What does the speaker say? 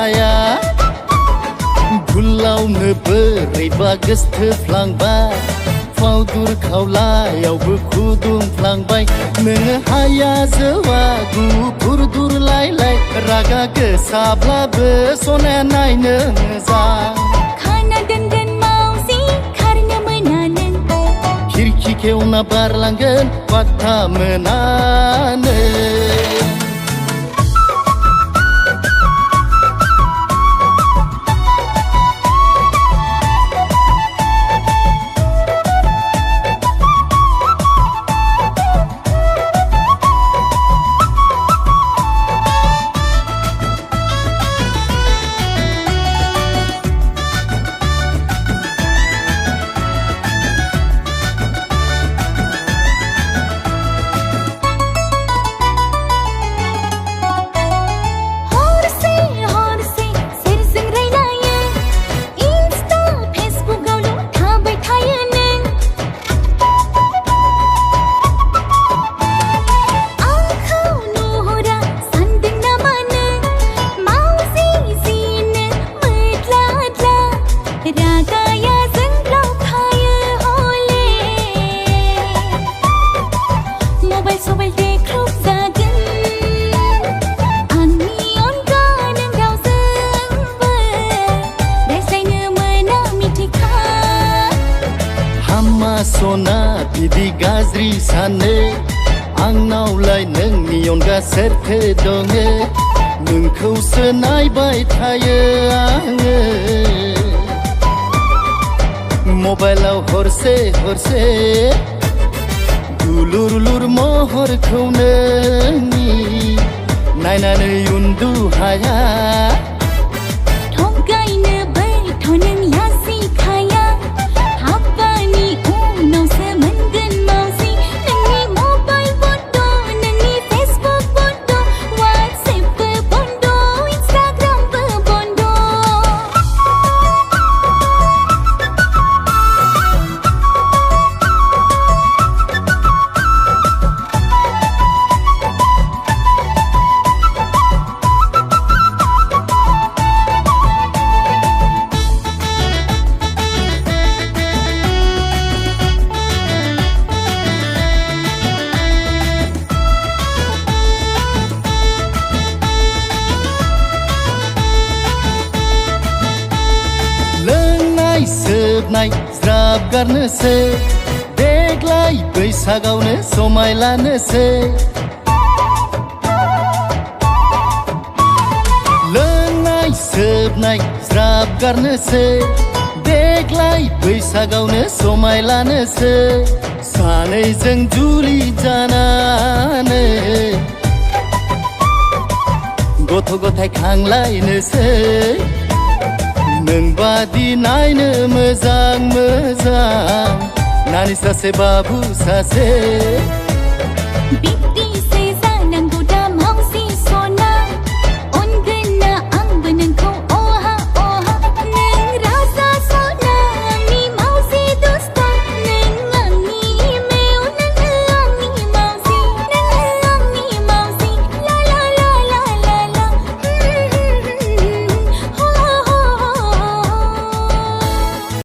हाया भुलावनो बोरैबा गोसोथोफ्लांबाय फावदुर खावलायावबो खुदुंफ्लांबाय नोङो हाया जोवा गुफुर दुरलायलाय रागा गोसाब्लाबो सनाया नायनो मोजां खाना दोनगोन मावजि खारनो मोना नों खिरखि खेवना बारलांगोन पात्ता मोनानो सना बिदि गाज्रि सानो आंनावलाय नोंनि अनगा सोरथो दङ नोंखौसो नायबाय थायो आङो मबाइलाव हरसे हरसे दुलुर महरखौ नोंनि नायनानै उन्दु हाया सोबनाय ज्राब गारनोसै देग्लाय बैसागावनो समाय लानोसै लोंनाय सोबनाय ज्राब गारनोसै देग्लाय बैसागावनो समाय लानोसै सानैजों जुलि जानानै गथ' गथाय खांलायनोसै नोंबादि नायनो मोजां मोजां नानि सासे बाबु सासे